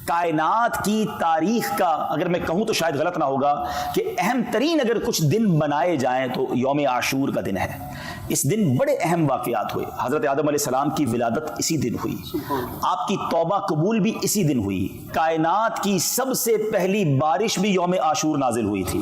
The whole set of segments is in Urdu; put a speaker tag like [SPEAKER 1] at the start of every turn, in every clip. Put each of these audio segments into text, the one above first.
[SPEAKER 1] کائنات کی تاریخ کا اگر میں کہوں تو شاید غلط نہ ہوگا کہ اہم ترین اگر کچھ دن منائے جائیں تو یوم عاشور کا دن ہے۔ اس دن بڑے اہم واقعات ہوئے۔ حضرت آدم علیہ السلام کی ولادت اسی دن ہوئی، آپ کی توبہ قبول بھی اسی دن ہوئی، کائنات کی سب سے پہلی بارش بھی یوم عاشور نازل ہوئی تھی،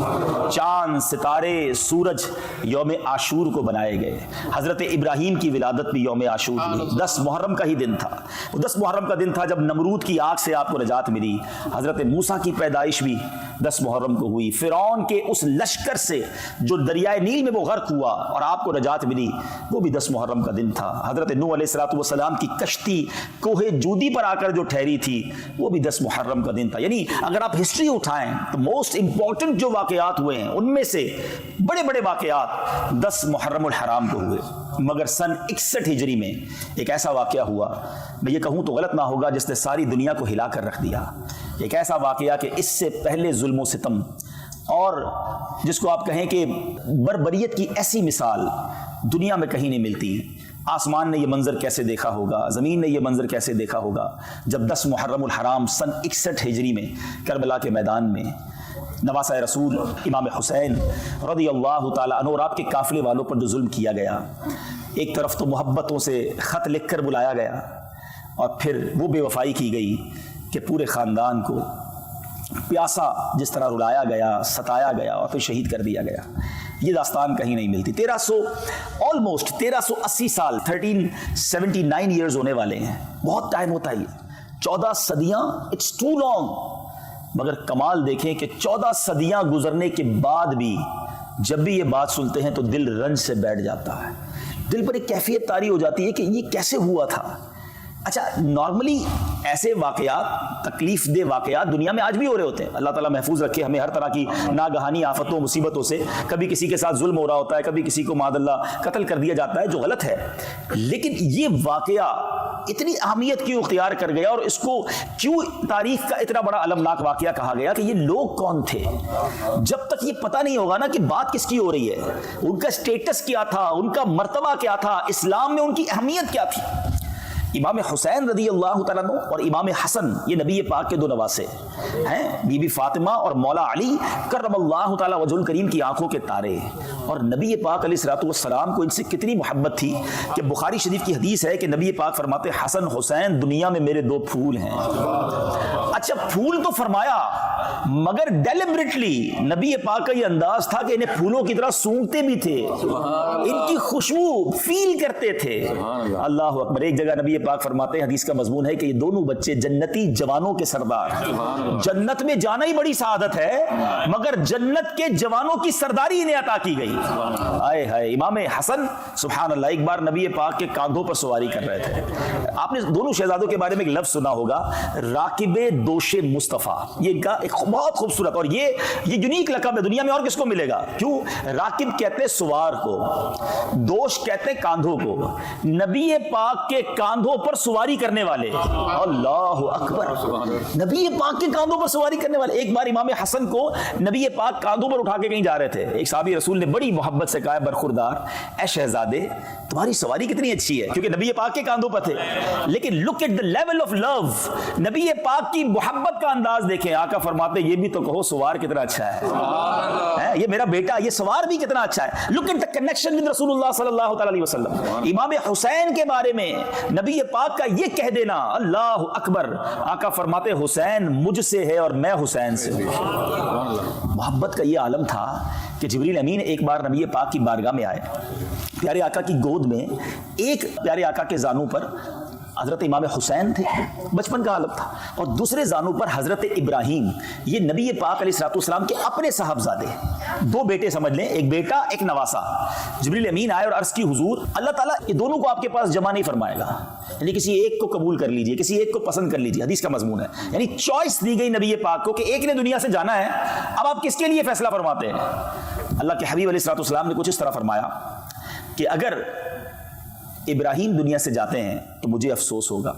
[SPEAKER 1] چاند ستارے سورج یوم عاشور کو بنائے گئے، حضرت ابراہیم کی ولادت بھی یوم عاشور ہوئی، 10 محرم کا ہی دن تھا، وہ 10 محرم کا دن تھا جب نمرود کی آگ سے آپ کو نجات ملی، حضرت موسیٰ کی پیدائش بھی 10 محرم کو ہوئی، فرعون کے اس لشکر سے جو دریائے نیل میں وہ غرق ہوا اور آپ کو نجات ملی وہ بھی 10 محرم کا دن تھا، حضرت نوح علیہ السلام کی کشتی کوہ جودی پر آ کر جو ٹھہری تھی وہ بھی 10 محرم کا دن تھا۔ یعنی اگر آپ ہسٹری اٹھائیں تو موسٹ امپورٹنٹ جو واقعات ہوئے ہیں ان میں سے بڑے بڑے واقعات 10 محرم الحرام کو ہوئے، مگر سن 61 ہجری میں ایک ایسا واقعہ ہوا، میں یہ کہوں تو غلط نہ ہوگا، جس نے ساری دنیا کو ہلا کر رکھ دیا، ایک ایسا واقعہ کہ اس سے پہلے ظلم و ستم اور جس کو آپ کہیں کہ بربریت کی ایسی مثال دنیا میں کہیں نہیں ملتی۔ آسمان نے یہ منظر کیسے دیکھا ہوگا، زمین نے یہ منظر کیسے دیکھا ہوگا جب 10 محرم الحرام سن 61 ہجری میں کربلا کے میدان میں نواسہ رسول امام حسین رضی اللہ تعالیٰ عنہ اور آپ کے قافلے والوں پر جو ظلم کیا گیا، ایک طرف تو محبتوں سے خط لکھ کر بلایا گیا اور پھر وہ بے وفائی کی گئی کہ پورے خاندان کو پیاسا جس طرح رلایا گیا، ستایا گیا اور پھر شہید کر دیا گیا۔ یہ داستان کہیں نہیں ملتی۔ 1380 سال 1379 ایئرز ہونے والے ہیں، بہت ٹائم ہوتا ہے، 14 صدیاں، اٹس ٹو لانگ، مگر کمال دیکھیں کہ 14 صدیاں گزرنے کے بعد بھی جب بھی یہ بات سنتے ہیں تو دل رنج سے بیٹھ جاتا ہے، دل پر ایک کیفیت طاری ہو جاتی ہے کہ یہ کیسے ہوا تھا۔ اچھا، نارملی ایسے واقعات، تکلیف دہ واقعات دنیا میں آج بھی ہو رہے ہوتے ہیں، اللہ تعالیٰ محفوظ رکھے ہمیں ہر طرح کی ناگہانی آفتوں مصیبتوں سے، کبھی کسی کے ساتھ ظلم ہو رہا ہوتا ہے، کبھی کسی کو معاذ اللہ قتل کر دیا جاتا ہے جو غلط ہے، لیکن یہ واقعہ اتنی اہمیت کیوں اختیار کر گیا اور اس کو کیوں تاریخ کا اتنا بڑا المناک واقعہ کہا گیا کہ یہ لوگ کون تھے؟ جب تک یہ پتہ نہیں ہوگا نا کہ بات کس کی ہو رہی ہے، ان کا سٹیٹس کیا تھا، ان کا مرتبہ کیا تھا، اسلام میں ان کی اہمیت کیا تھی۔ امام حسین رضی اللہ تعالیٰ عنہ اور امام حسن یہ نبی پاک کے 2 نواسے ہیں، بی بی فاطمہ اور مولا علی کرم اللہ تعالیٰ وجہ الکریم کی آنکھوں کے تارے، اور نبی پاک علیہ السلام کو ان سے کتنی محبت تھی کہ بخاری شریف کی حدیث ہے کہ نبی پاک فرماتے حسن حسین دنیا میں میرے 2 پھول ہیں۔ اچھا، پھول تو فرمایا مگر ڈیلیبریٹلی نبی پاک کا یہ انداز تھا کہ انہیں پھولوں کی طرح سونگتے بھی تھے، ان کی خوشبو فیل کرتے تھے۔ اللہ اکبر۔ ایک جگہ نبی پاک فرماتے ہیں، حدیث کا مضمون ہے کہ یہ دونوں بچے جنتی جوانوں کے سردار، جنت میں جانا ہی بڑی سعادت ہے مگر جنت کے جوانوں کی سرداری انہیں عطا کی گئی۔ آئے ہائے، امام حسن سبحان اللہ ایک بار نبی پاک کے کاندھوں پر سواری کر رہے تھے۔ آپ نے دونوں شہزادوں کے بارے میں ایک لفظ سنا ہوگا، راکب دوش مصطفیٰ، یہ ان کا ایک بہت خوبصورت اور یہ یونیک لقب ہے، دنیا میں اور کس کو ملے گا؟ کیوں؟ راکب کہتے سوار کو، دوش کہتے کاندھوں کو، نبی پاک کے کاندھوں پر سواری کرنے والے، اللہ اکبر، نبی پاک کے کاندھوں پر سواری کرنے والے۔ ایک بار امام حسن کو نبی پاک کاندھوں پر اٹھا کے کہیں جا رہے تھے، ایک صحابی رسول نے بڑی محبت سے کہا برخوردار، اے شہزادے تمہاری سواری کتنی اچھی ہے، کیونکہ نبی پاک کے کاندھوں پر تھے، لیکن look at the level of love، نبی پاک کی محبت کا انداز دیکھیں۔ آقا فرماتے یہ بھی تو کہو سوار کتنا اچھا ہے، یہ میرا بیٹا یہ سوار بھی کتنا اچھا ہے۔ Look at the connection with رسول اللہ صلی اللہ تعالی علیہ وسلم۔ امام حسین کے بارے میں نبی پاک کا یہ کہہ دینا، اللہ اکبر، آقا فرماتے حسین مجھ سے ہے اور میں حسین سے ہوں۔ محبت کا یہ عالم تھا کہ جبریل امین ایک بار نبی پاک کی بارگاہ میں آئے، پیارے آقا کی گود میں ایک پیارے آقا کے زانوں پر حضرت امام حسین تھے، بچپن کا عالم تھا، اور دوسرے زانوں پر حضرت ابراہیم، یہ نبی پاک علیہ السلام کے اپنے صاحبزادے، 2 بیٹے سمجھ لیں، ایک بیٹا ایک نواسا۔ جبریل امین آئے اور عرض کی حضور اللہ تعالیٰ یہ دونوں کو آپ کے پاس جمع نہیں فرمائے گا، یعنی کسی ایک کو قبول کر لیجئے، کسی ایک کو پسند کر لیجئے، حدیث کا مضمون ہے، یعنی چوائس دی گئی نبی پاک کو کہ ایک نے دنیا سے جانا ہے، اب آپ کس کے لیے فیصلہ فرماتے ہیں؟ اللہ کے حبیب علیہ السلام نے کچھ اس طرح فرمایا کہ اگر ابراہیم دنیا سے جاتے ہیں تو مجھے افسوس ہوگا،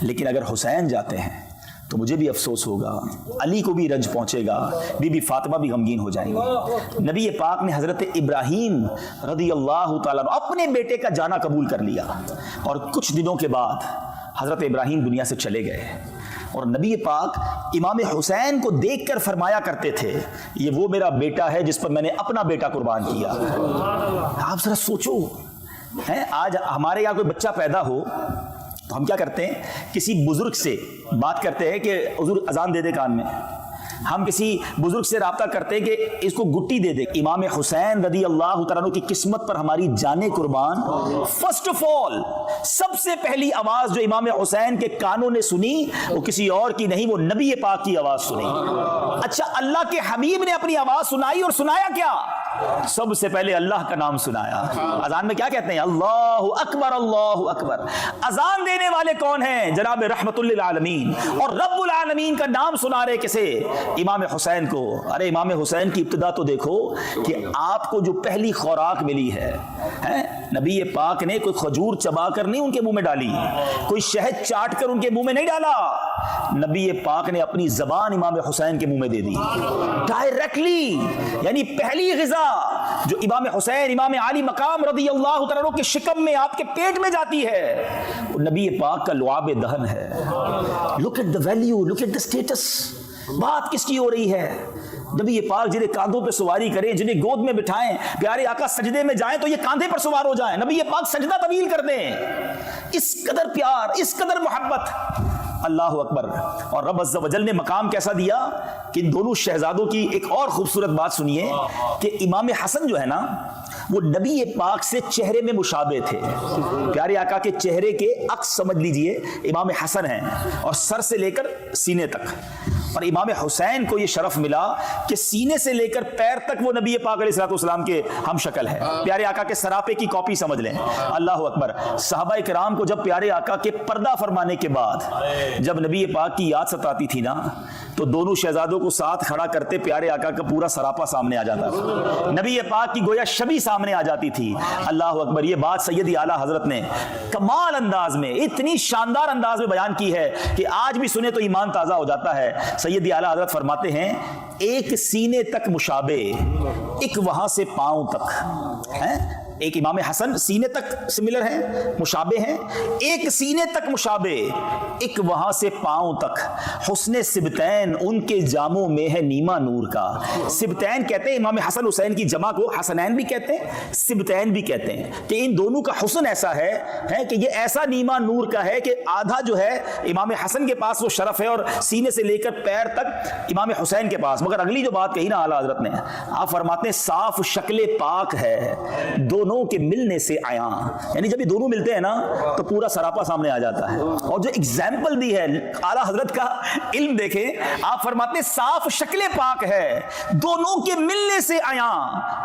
[SPEAKER 1] لیکن اگر حسین جاتے ہیں تو مجھے بھی افسوس ہوگا، علی کو بھی رنج پہنچے گا، بی بی فاطمہ بھی غمگین ہو جائیں گی۔ نبی پاک نے حضرت ابراہیم رضی اللہ تعالیٰ عنہ اپنے بیٹے کا جانا قبول کر لیا، اور کچھ دنوں کے بعد حضرت ابراہیم دنیا سے چلے گئے۔ اور نبی پاک امام حسین کو دیکھ کر فرمایا کرتے تھے یہ وہ میرا بیٹا ہے جس پر میں نے اپنا بیٹا قربان کیا. آپ ذرا سوچو, آج ہمارے یہاں کوئی بچہ پیدا ہو تو ہم کیا کرتے ہیں, کسی بزرگ سے بات کرتے ہیں کہ حضور اذان دے دے کان میں. ہم کسی بزرگ سے رابطہ کرتے ہیں کہ اس کو گٹی دے دے. امام حسین رضی اللہ تعالیٰ عنہ کی قسمت پر ہماری جانیں قربان. فرسٹ آف آل سب سے پہلی آواز جو امام حسین کے کانوں نے سنی وہ کسی اور کی نہیں, وہ نبی پاک کی آواز سنی. اچھا, اللہ کے حبیب نے اپنی آواز سنائی اور سنایا کیا؟ سب سے پہلے اللہ کا نام سنایا. اذان میں کیا کہتے ہیں؟ اللہ اکبر اللہ اکبر. اذان دینے والے کون ہیں؟ جناب رحمت للعالمین, اور رب العالمین کا نام سنا رہے کسے؟ امام حسین کو. ارے امام حسین کی ابتدا تو دیکھو کہ آپ کو جو پہلی خوراک ملی ہے, نبی پاک نے کوئی کھجور چبا کر نہیں ان کے منہ میں ڈالی, کوئی شہد چاٹ کر ان کے منہ میں نہیں ڈالا. نبی پاک نے اپنی زبان امام حسین کے منہ میں دے دی ڈائریکٹلی. یعنی پہلی غذا جو امام حسین امام عالی مقام رضی اللہ تعالیٰ عنہ کے شکم میں آپ کے پیٹ میں جاتی ہے وہ نبی پاک کا لعاب دہن ہے. Look at the value, look at the status. بات کس کی ہو رہی ہے؟ نبی پاک جنہیں کاندھوں پہ سواری کریں, جنہیں گود میں بٹھائیں, پیارے آقا سجدے میں جائیں تو یہ کاندھے پر سوار ہو جائیں. نبی پاک سجدہ طویل کر دیں. اس قدر پیار, اس قدر محبت. اللہ اکبر. اور رب عز و جل نے مقام کیسا دیا کہ ان دونوں شہزادوں کی ایک اور خوبصورت بات سنیے کہ امام حسن جو ہے نا وہ نبی پاک سے چہرے میں مشابہ تھے. پیارے آقا کے چہرے کے عکس سمجھ لیجئے امام حسن ہیں, اور سر سے لے کر سینے تک. اور امام حسین کو یہ شرف ملا کہ سینے سے لے کر پیر تک وہ نبی پاک علیہ الصلوۃ والسلام کے ہم شکل ہے. پیارے آقا کے سراپے کی کاپی سمجھ لیں. اللہ اکبر. صحابہ کرام کو جب پیارے آقا کے پردہ فرمانے کے بعد جب نبی پاک کی یاد ستاتی تھی نا تو دونوں شہزادوں کو ساتھ کھڑا کرتے پیارے آقا کا پورا سراپا سامنے آ جاتا تھا. نبی پاک کی گویا شبیہ سامنے آ جاتی تھی. اللہ اکبر. یہ بات سیدی اعلیٰ حضرت نے کمال انداز میں, اتنی شاندار انداز میں بیان کی ہے کہ آج بھی سنے تو ایمان تازہ ہو جاتا ہے. سیدی اعلیٰ حضرت فرماتے ہیں ایک سینے تک مشابہ, ایک وہاں سے پاؤں تک. ایک امام حسن سینے تک سملر ہیں, مشابہ ہیں. ایک سینے تک مشابہ, ایک وہاں سے پاؤں تک. حسن سبتین ان کے جاموں میں ہے نیما نور کا. سبتین کہتے ہیں امام حسن حسین کی جمع کو حسنین بھی کہتے ہیں, سبتین بھی کہتے ہیں, کہ ان دونوں کا حسن ایسا ہے کہ یہ ایسا نیما نور کا ہے کہ آدھا جو ہے امام حسن کے پاس وہ شرف ہے اور سینے سے لے کر پیر تک امام حسین کے پاس. مگر اگلی جو بات کہی نا اعلیٰ حضرت نے, آپ فرماتے ہیں صاف شکل پاک ہے دونوں کے ملنے سے آیا. یعنی جب یہ دونوں ملتے ہیں نا تو پورا سراپا سامنے آ جاتا ہے. اور جو ایگزامپل دی ہے اعلیٰ حضرت کا علم دیکھیں, آپ فرماتے ہیں صاف شکل پاک ہے دونوں کے ملنے سے آیا,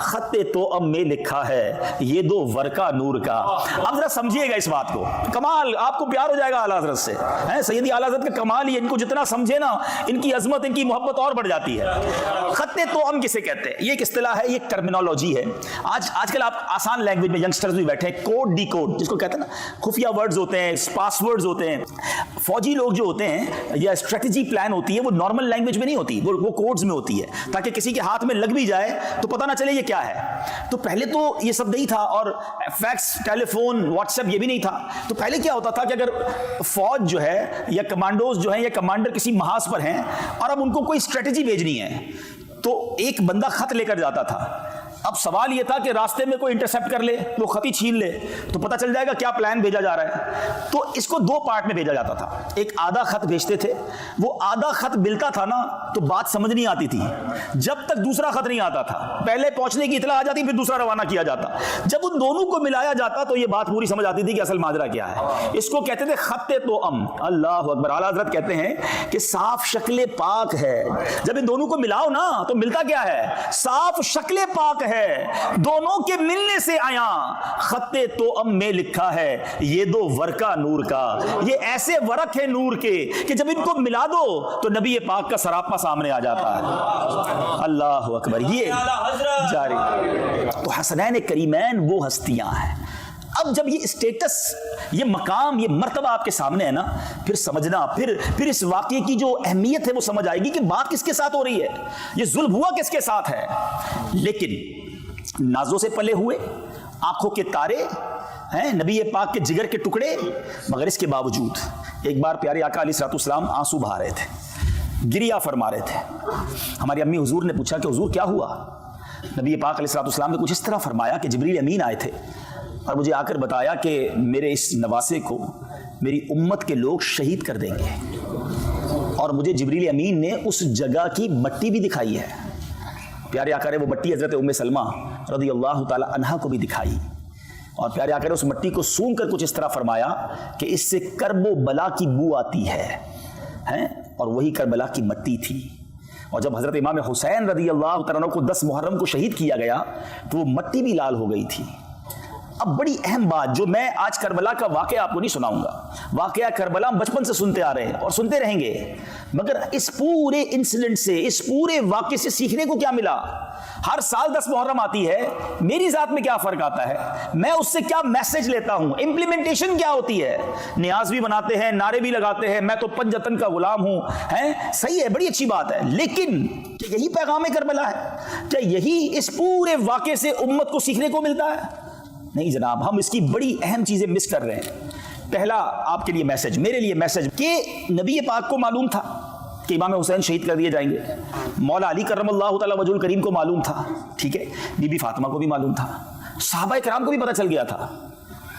[SPEAKER 1] خط تو اب میں لکھا ہے یہ دو ورقہ نور کا. اب ذرا سمجھیے گا اس بات کو, کمال آپ کو پیار ہو جائے گا اعلیٰ حضرت سے. سیدی اعلیٰ حضرت کا کمال ہی, ان کو جتنا سمجھے نا ان کی عظمت, ان کی محبت اور بڑھ جاتی ہے. خط تو ام کسے کہتے ہیں؟ یہ ایک اصطلاح ہے, یہ ایک ٹرمینالوجی ہے. آج کل آپ آسان لینگویج میں ینگسٹرز بھی بیٹھے ہیں, کوڈ ڈی کوڈ جس کو کہتے ہیں نا, خفیہ ورڈز ہوتے ہیں, پاس ورڈز ہوتے ہیں. فوجی لوگ جو ہوتے ہیں یا اسٹریٹجی پلان ہوتی ہے وہ نارمل لینگویج میں نہیں ہوتی, وہ کوڈز میں ہوتی ہے تاکہ کسی کے ہاتھ میں لگ بھی جائے تو پتہ نہ چلے یہ کیا ہے. تو پہلے تو یہ سب نہیں تھا, اور فیکس, ٹیلی فون, واٹس ایپ یہ بھی نہیں تھا. تو پہلے کیا ہوتا تھا کہ اگر فوج جو ہے یا کمانڈوز جو ہیں یا کمانڈر کسی محاذ پر ہیں اور اب ان کو کوئی اسٹریٹجی بھیجنی ہے تو ایک بندہ خط لے کر جاتا تھا. اب سوال یہ تھا کہ راستے میں کوئی انٹرسپٹ کر لے, وہ خط ہی چھین لے تو پتہ چل جائے گا کیا پلان بھیجا جا رہا ہے. تو اس کو دو پارٹ میں بھیجا جاتا تھا. ایک آدھا خط بھیجتے تھے, وہ آدھا خط ملتا تھا نا تو بات سمجھ نہیں آتی تھی جب تک دوسرا خط نہیں آتا تھا. پہلے پہنچنے کی اطلاع آ جاتی, پھر دوسرا روانہ کیا جاتا. جب ان دونوں کو ملایا جاتا تو یہ بات پوری سمجھ آتی تھی کہ اصل ماجرا کیا ہے. اس کو کہتے تھے خط تو ام. اللہ اکبر. اعلیٰ حضرت کہتے ہیں کہ صاف شکل پاک ہے. جب ان دونوں کو ملاؤ نا تو ملتا کیا ہے؟ صاف شکل پاک ہے دونوں کے ملنے سے آیا, خط تو ام میں لکھا ہے یہ دو ورقہ نور کا. یہ ایسے ورق ہے نور کے کہ جب ان کو ملا دو تو نبی پاک کا سراپا سامنے آ جاتا ہے. اللہ اکبر. یہ جاری. تو حسنین کریمین وہ ہستیاں ہیں. اب جب یہ اسٹیٹس, یہ مقام, یہ مرتبہ آپ کے سامنے ہے نا, پھر سمجھنا, پھر اس واقعے کی جو اہمیت ہے وہ سمجھ آئے گی کہ بات کس کے ساتھ ہو رہی ہے, یہ ظلم ہوا کس کے ساتھ ہے. لیکن نازوں سے پلے ہوئے, آنکھوں کے تارے, ہیں نبی پاک کے جگر کے ٹکڑے، مگر اس کے باوجود ایک بار پیارے آقا علیہ الصلوۃ والسلام آنسو بہا رہے تھے، گریا فرما رہے تھے. ہماری امی حضور نے پوچھا کہ حضور کیا ہوا؟ نبی پاک علیہ الصلوۃ والسلام نے کچھ اس طرح فرمایا کہ جبریل امین آئے تھے اور مجھے آ کر بتایا کہ میرے اس نواسے کو میری امت کے لوگ شہید کر دیں گے، اور مجھے جبریل امین نے اس جگہ کی مٹی بھی دکھائی ہے. پیارے آقا نے وہ مٹی حضرت ام سلمہ رضی اللہ تعالی عنہا کو بھی دکھائی، اور پیارے آقا نے اس مٹی کو سونگھ کر کچھ اس طرح فرمایا کہ اس سے کرب و بلا کی بو آتی ہے، اور وہی کربلا کی مٹی تھی. اور جب حضرت امام حسین رضی اللہ تعالیٰ عنہ کو 10 محرم کو شہید کیا گیا تو وہ مٹی بھی لال ہو گئی تھی. اب بڑی اہم بات جو میں آج کربلا کا واقعہ آپ کو نہیں سناؤں گا، واقعہ کربلا ہم بچپن سے سنتے آ رہے ہیں اور سنتے رہیں گے، مگر اس پورے انسیڈنٹ سے، اس پورے واقعے سے سیکھنے کو کیا ملا؟ ہر سال 10 محرم آتی ہے، میری ذات میں کیا فرق آتا ہے؟ میں اس سے کیا میسج لیتا ہوں؟ امپلیمنٹیشن کیا ہوتی ہے؟ نیاز بھی بناتے ہیں، نعرے بھی لگاتے ہیں، میں تو پنجتن کا غلام ہوں، صحیح ہے، بڑی اچھی بات ہے، لیکن کیا یہی پیغام کربلا ہے؟ کیا یہی اس پورے واقعے سے امت کو سیکھنے کو ملتا ہے؟ نہیں جناب، ہم اس کی بڑی اہم چیزیں مس کر رہے ہیں. پہلا آپ کے لیے میسج، میرے لیے میسج کہ نبی پاک کو معلوم تھا کہ امام حسین شہید کر دیے جائیں گے، مولا علی کرم اللہ تعالی وجہ الکریم کو معلوم تھا، ٹھیک ہے، بی بی فاطمہ کو بھی معلوم تھا، صحابہ کرام کو بھی پتہ چل گیا تھا.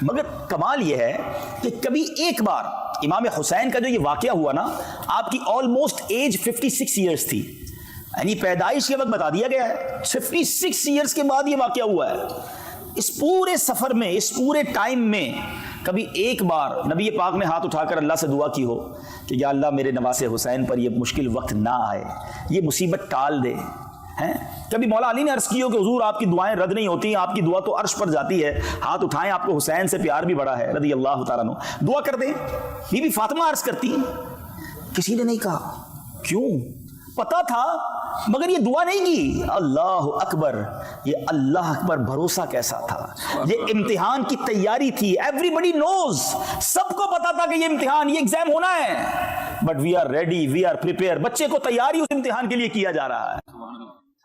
[SPEAKER 1] مگر کمال یہ ہے کہ کبھی ایک بار امام حسین کا جو یہ واقعہ ہوا نا، آپ کی آلموسٹ ایج 56 ایئرز تھی، یعنی پیدائش کے وقت بتا دیا گیا ہے، 56 ایئرز کے بعد یہ واقعہ ہوا ہے. اس پورے سفر میں، اس پورے ٹائم میں کبھی ایک بار نبی پاک نے ہاتھ اٹھا کر اللہ سے دعا کی ہو کہ یا اللہ میرے نواسے حسین پر یہ مشکل وقت نہ آئے، یہ مصیبت ٹال دے؟ کبھی مولا علی نے عرض کی ہو کہ حضور آپ کی دعائیں رد نہیں ہوتی، آپ کی دعا تو عرش پر جاتی ہے، ہاتھ اٹھائیں، آپ کو حسین سے پیار بھی بڑا ہے رضی اللہ تعالیٰ عنہ، دعا کر دیں؟ بی بی فاطمہ عرض کرتی، کسی نے نہیں کہا. کیوں؟ پتا تھا مگر یہ دعا نہیں کی. اللہ اکبر، یہ اللہ اکبر بھروسہ کیسا تھا، یہ امتحان کی تیاری تھی. ایوری بڈی نوز، سب کو پتا تھا کہ یہ امتحان، یہ ایگزام ہونا ہے، but we are ready, we are prepare. بچے کو تیاری اس امتحان کے لیے کیا جا رہا ہے.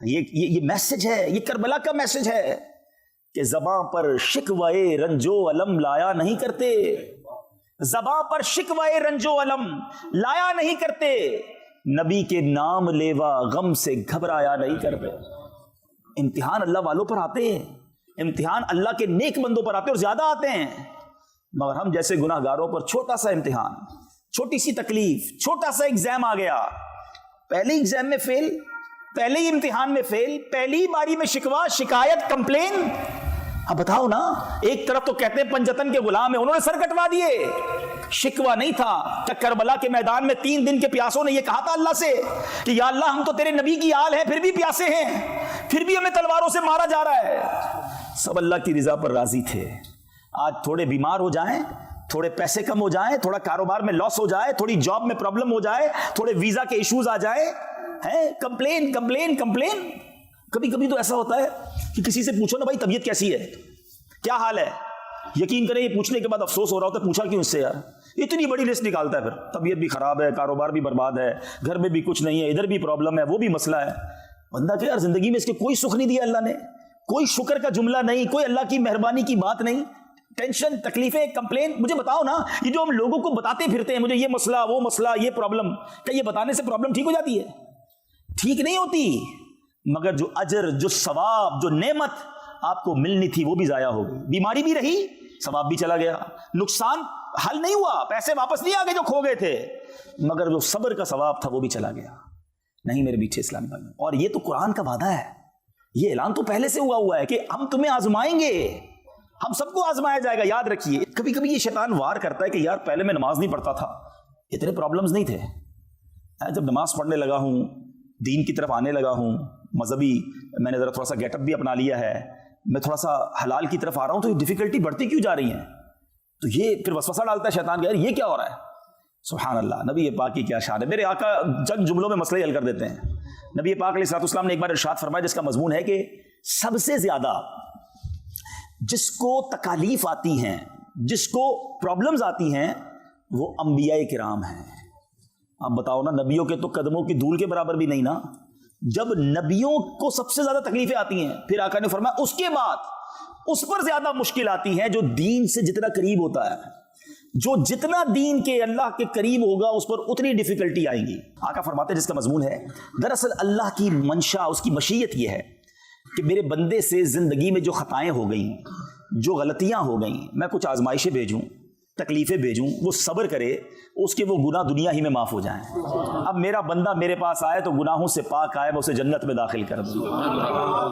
[SPEAKER 1] یہ میسج ہے، یہ کربلا کا میسج ہے کہ زباں پر شکوائے رنجو علم لایا نہیں کرتے، زباں پر شکوائے رنجو علم لایا نہیں کرتے، نبی کے نام لیوا غم سے گھبرایا نہیں کرتے. امتحان اللہ والوں پر آتے ہیں، امتحان اللہ کے نیک بندوں پر آتے ہیں اور زیادہ آتے ہیں، مگر ہم جیسے گناہ گاروں پر چھوٹا سا امتحان، چھوٹی سی تکلیف، چھوٹا سا ایگزام آ گیا، پہلے ایگزام میں فیل، پہلے ہی امتحان میں فیل، پہلی باری میں شکوا، شکایت، کمپلین. اب بتاؤ نا، ایک طرف تو کہتے ہیں پنجتن کے غلام ہیں، انہوں نے سر کٹوا دیے، شکوا نہیں تھا کہ کربلا کے میدان میں 3 دن کے پیاسوں نے یہ کہا تھا اللہ سے کہ یا اللہ ہم تو تیرے نبی کی آل ہیں، پھر بھی پیاسے ہیں، پھر بھی ہمیں تلواروں سے مارا جا رہا ہے. سب اللہ کی رضا پر راضی تھے. آج تھوڑے بیمار ہو جائیں، تھوڑے پیسے کم ہو جائیں، تھوڑا کاروبار میں لاس ہو جائے، تھوڑی جاب میں پرابلم ہو جائے، تھوڑے ویزا کے ایشوز آ جائیں، کمپلین کمپلین کمپلین. کبھی کبھی تو ایسا ہوتا ہے کہ کسی سے پوچھو نا بھائی طبیعت کیسی ہے، کیا حال ہے، یقین کریں یہ پوچھنے کے بعد افسوس ہو رہا ہوتا ہے پوچھا کیوں اس سے یار. اتنی بڑی لسٹ نکالتا ہے، پھر طبیعت بھی خراب ہے، کاروبار بھی برباد ہے، گھر میں بھی کچھ نہیں ہے، ادھر بھی پرابلم ہے، وہ بھی مسئلہ ہے. بندہ کہ یار زندگی میں اس کے کوئی سکھ نہیں دیا اللہ نے، کوئی شکر کا جملہ نہیں، کوئی اللہ کی مہربانی کی بات نہیں، ٹینشن، تکلیفیں، کمپلین. مجھے بتاؤ نا، یہ جو ہم لوگوں کو بتاتے پھرتے ہیں مجھے یہ مسئلہ، وہ مسئلہ، یہ پرابلم، کیا یہ بتانے سے پرابلم ٹھیک ہو جاتی ہے؟ ٹھیک نہیں ہوتی. مگر جو اجر، جو ثواب، جو نعمت آپ کو ملنی تھی وہ بھی ضائع ہو گئی. بیماری بھی رہی، ثواب بھی چلا گیا، نقصان حل نہیں ہوا، پیسے واپس نہیں آ گئے جو کھو گئے تھے، مگر جو صبر کا ثواب تھا وہ بھی چلا گیا. نہیں میرے میٹھے اسلامی بھائیوں، اور یہ تو قرآن کا وعدہ ہے، یہ اعلان تو پہلے سے ہوا ہے کہ ہم تمہیں آزمائیں گے، ہم سب کو آزمایا جائے گا. یاد رکھیے، کبھی کبھی یہ شیطان وار کرتا ہے کہ یار پہلے میں نماز نہیں پڑھتا تھا، اتنے پرابلمز نہیں تھے، جب نماز پڑھنے لگا ہوں، دین کی طرف آنے لگا ہوں، مذہبی میں نے ذرا تھوڑا سا گیٹ اپ بھی اپنا لیا ہے، میں تھوڑا سا حلال کی طرف آ رہا ہوں، تو یہ ڈیفیکلٹی بڑھتی کیوں جا رہی ہیں؟ تو یہ پھر وسوسہ ڈالتا ہے شیطان کہ یار یہ کیا ہو رہا ہے. سبحان اللہ، نبی پاک کی کیا شان ہے. میرے آقا چند جملوں میں مسئلے حل کر دیتے ہیں. نبی پاک علیہ الصلوۃ والسلام نے ایک بار ارشاد فرمایا جس کا مضمون ہے کہ سب سے زیادہ جس کو تکالیف آتی ہیں، جس کو پرابلمز آتی ہیں، وہ انبیاء کرام ہیں. آپ بتاؤ نا، نبیوں کے تو قدموں کی دھول کے برابر بھی نہیں نا. جب نبیوں کو سب سے زیادہ تکلیفیں آتی ہیں، پھر آقا نے فرمایا اس پر زیادہ مشکل آتی ہے جو دین سے جتنا قریب ہوتا ہے. جو جتنا دین کے اللہ کے قریب ہوگا اس پر اتنی ڈیفیکلٹی آئیں گی. آقا فرماتے ہیں جس کا مضمون ہے دراصل اللہ کی منشا, اس کی مشیت یہ ہے کہ میرے بندے سے زندگی میں جو خطائیں ہو گئیں, جو غلطیاں ہو گئیں, میں کچھ آزمائشیں بھیجوں, تکلیفیں بھیجوں, وہ صبر کرے, اس کے وہ گناہ دنیا ہی میں معاف ہو جائیں. اب میرا بندہ میرے پاس آئے تو گناہوں سے پاک آئے, میں اسے جنت میں داخل کر دوں.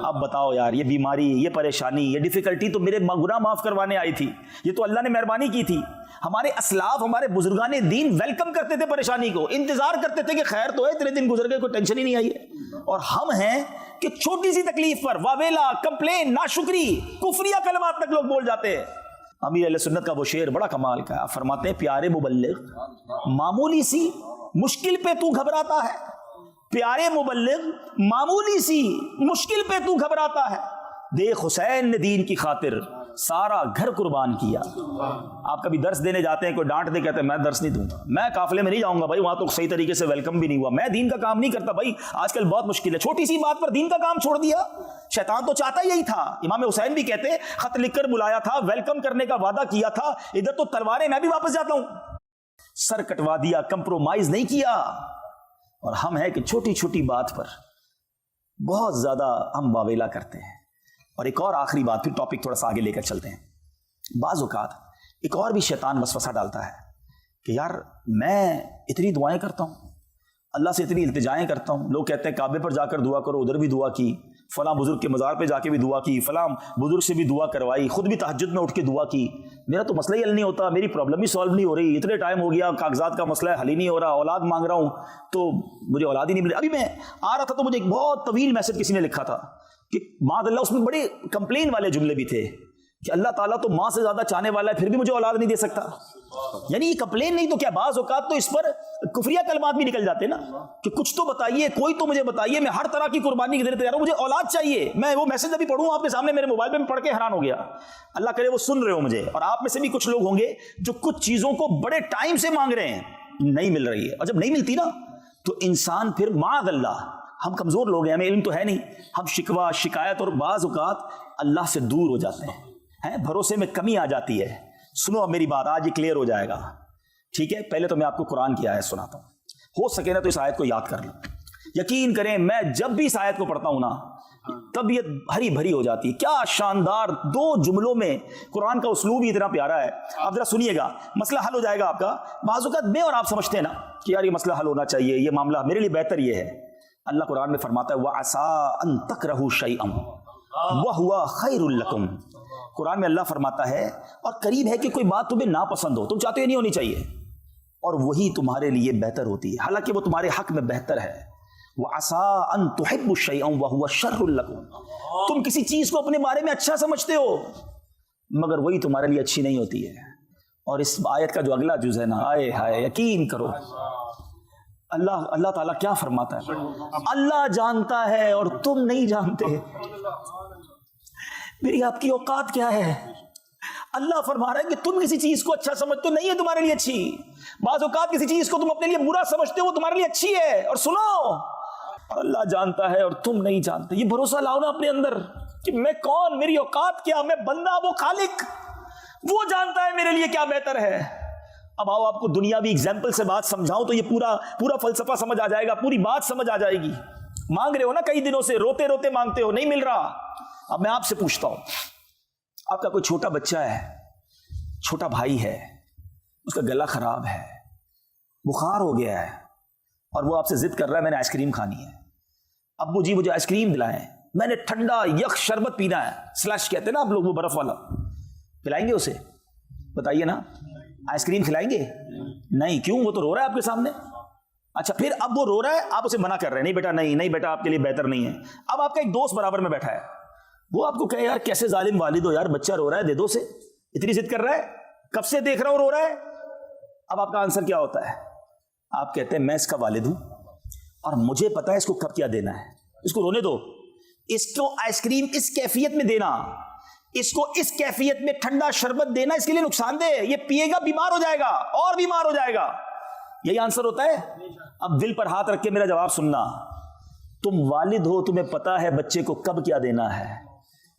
[SPEAKER 1] اب بتاؤ یار, یہ بیماری, یہ پریشانی, یہ ڈیفیکلٹی تو میرے گناہ معاف کروانے آئی تھی, یہ تو اللہ نے مہربانی کی تھی. ہمارے اسلاف, ہمارے بزرگان دین ویلکم کرتے تھے پریشانی کو, انتظار کرتے تھے کہ خیر تو ہے, اتنے دن گزر گئے, کوئی ٹینشن ہی نہیں آئی ہے. اور ہم ہیں کہ چھوٹی سی تکلیف پر واویلا, کمپلین, ناشکری, کفریہ کلمات تک لوگ بول جاتے ہیں. امیر اہل سنت کا وہ شعر بڑا کمال کا ہے. فرماتے ہیں پیارے مبلغ معمولی سی مشکل پہ تو گھبراتا ہے, پیارے مبلغ معمولی سی مشکل پہ تو گھبراتا ہے, دیکھ حسین نے دین کی خاطر سارا گھر قربان کیا. آپ کبھی درس دینے جاتے ہیں, کوئی ڈانٹ دے, کہتے ہیں میں درس نہیں دوں گا, میں قافلے میں نہیں جاؤں گا بھائی, وہاں تو صحیح طریقے سے ویلکم بھی نہیں ہوا, میں دین کا کام نہیں کرتا بھائی, آج کل بہت مشکل ہے. چھوٹی سی بات پر دین کا کام چھوڑ دیا. شیطان تو چاہتا یہی تھا. امام حسین بھی کہتے ہیں خط لکھ کر بلایا تھا, ویلکم کرنے کا وعدہ کیا تھا, ادھر تو تلواریں, میں بھی واپس جاتا ہوں. سر کٹوا دیا, کمپرومائز نہیں کیا. اور ہم ہیں کہ چھوٹی چھوٹی بات پر بہت زیادہ ہم واویلا کرتے ہیں. اور ایک اور آخری بات, پھر ٹاپک تھوڑا سا آگے لے کر چلتے ہیں. بعض اوقات ایک اور بھی شیطان وسوسہ ڈالتا ہے کہ یار میں اتنی دعائیں کرتا ہوں, اللہ سے اتنی التجائیں کرتا ہوں, لوگ کہتے ہیں کعبے پر جا کر دعا کرو, ادھر بھی دعا کی, فلاں بزرگ کے مزار پہ جا کے بھی دعا کی, فلاں بزرگ سے بھی دعا کروائی, خود بھی تہجد میں اٹھ کے دعا کی, میرا تو مسئلہ ہی حل نہیں ہوتا, میری پرابلم ہی سالو نہیں ہو رہی, اتنے ٹائم ہو گیا, کاغذات کا مسئلہ ہے, حل ہی نہیں ہو رہا, اولاد مانگ رہا ہوں تو مجھے اولاد ہی نہیں ملی. ابھی میں آ رہا تھا تو مجھے ایک بہت طویل میسج کسی نے لکھا تھا کہ معاذ اللہ, اس میں بڑے کمپلین والے جملے بھی تھے کہ اللہ تعالیٰ تو ماں سے زیادہ چاہنے والا ہے, پھر بھی مجھے اولاد نہیں دے سکتا. یعنی یہ کمپلین نہیں تو کیا, بعض اوقات تو اس پر کفریہ کلمات بھی نکل جاتے نا کہ کچھ تو بتائیے, کوئی تو مجھے بتائیے, میں ہر طرح کی قربانی کے لیے تیار ہوں, مجھے اولاد چاہیے. میں وہ میسج ابھی پڑھوں آپ کے سامنے میرے موبائل پہ, میں پڑھ کے حیران ہو گیا. اللہ کرے وہ سن رہے ہو مجھے, اور آپ میں سے بھی کچھ لوگ ہوں گے جو کچھ چیزوں کو بڑے ٹائم سے مانگ رہے ہیں, نہیں مل رہی ہے, اور جب نہیں ملتی نا تو انسان پھر معاذ اللہ, ہم کمزور لوگ ہیں, ہمیں علم تو ہے نہیں, ہم شکوہ شکایت اور بعض اوقات اللہ سے دور ہو جاتے ہیں, بھروسے میں کمی آ جاتی ہے. سنو اب میری بات, آج یہ کلیئر ہو جائے گا, ٹھیک ہے. پہلے تو میں آپ کو قرآن کی آیت سناتا ہوں, ہو سکے نا تو اس آیت کو یاد کر لوں. یقین کریں میں جب بھی اس آیت کو پڑھتا ہوں نا تب یہ ہری بھری ہو جاتی ہے. کیا شاندار 2 جملوں میں قرآن کا اسلوب ہی اتنا پیارا ہے. آپ ذرا سنیے گا, مسئلہ حل ہو جائے گا آپ کا. بعض اوقات میں اور آپ سمجھتے ہیں نا کہ یار یہ مسئلہ حل ہونا چاہیے, یہ معاملہ میرے لیے بہتر یہ ہے. اللہ قرآن میں فرماتا ہے وَعَسَىٰ أَن تَكْرَهُوا شَيْئًا وَهُوَ خَيْرٌ لَكُمْ. قرآن میں اللہ فرماتا ہے اور قریب ہے کہ کوئی بات تمہیں ناپسند ہو, تم چاہتے ہو نہیں ہونی چاہیے, اور وہی تمہارے لیے بہتر ہوتی ہے, حالانکہ وہ تمہارے حق میں بہتر ہے. وَعَسَىٰ أَن تُحِبُّوا شَيْئًا وَهُوَ شَرٌّ لَكُمْ. تم کسی چیز کو اپنے بارے میں اچھا سمجھتے ہو مگر وہی تمہارے لیے اچھی نہیں ہوتی ہے. اور اس آیت کا جو اگلا جز ہے نا, آئے ہائے, یقین کرو اللہ تعالیٰ کیا فرماتا ہے, اللہ جانتا ہے اور تم نہیں جانتے. میری آپ کی اوقات کیا ہے. اللہ فرما رہا ہے کہ تم کسی چیز کو اچھا سمجھتے ہو, نہیں ہے تمہارے لیے اچھی. بعض اوقات کسی چیز کو تم اپنے لیے برا سمجھتے ہو, وہ تمہارے لیے اچھی ہے. اور سنو, اور اللہ جانتا ہے اور تم نہیں جانتے. یہ بھروسہ لاؤ نا اپنے اندر کہ میں کون, میری اوقات کیا, میں بندہ, وہ خالق, وہ جانتا ہے میرے لیے کیا بہتر ہے. اب آؤ آپ کو دنیاوی ایگزامپل سے بات سمجھاؤں تو یہ پورا فلسفہ سمجھ آ جائے گا, پوری بات سمجھ آ جائے گی. مانگ رہے ہو نا کئی دنوں سے, روتے روتے مانگتے ہو, نہیں مل رہا. اب میں آپ سے پوچھتا ہوں, آپ کا کوئی چھوٹا بچہ ہے, چھوٹا بھائی ہے, اس کا گلا خراب ہے, بخار ہو گیا ہے, اور وہ آپ سے ضد کر رہا ہے میں نے آئس کریم کھانی ہے. ابو جی مجھے آئس کریم دلائیں, میں نے ٹھنڈا یک شربت پینا ہے, سلش کہتے ہیں نا آپ لوگ, وہ برف والا, پلائیں گے اسے؟ بتائیے نا, آئس کریم کھلائیں گے؟ نہیں. کیوں؟ وہ تو رو رہا ہے آپ کے سامنے. اچھا پھر اب وہ رو رہا ہے, آپ اسے منع کر رہے ہیں, نہیں بیٹا, نہیں بیٹا, آپ کے لیے بہتر نہیں ہے. اب آپ کا ایک دوست برابر میں بیٹھا ہے, وہ آپ کو کہے یار کیسے ظالم والد ہو یار, بچہ رو رہا ہے, دے دو سے, اتنی ضد کر رہا ہے, کب سے دیکھ رہا ہوں رو رہا ہے. اب آپ کا آنسر کیا ہوتا ہے؟ آپ کہتے ہیں میں اس کا والد ہوں اور مجھے پتا ہے اس کو کب کیا دینا ہے, اس کو رونے دو. اس کو آئس کریم اس کیفیت میں دینا, اس کو اس کیفیت میں ٹھنڈا شربت دینا اس کے لیے نقصان دہ, یہ پیے گا بیمار ہو جائے گا اور بیمار ہو جائے گا. یہی آنسر ہوتا ہے. اب دل پر ہاتھ رکھ کے میرا جواب سننا, تم والد ہو, تمہیں پتا ہے بچے کو کب کیا دینا ہے,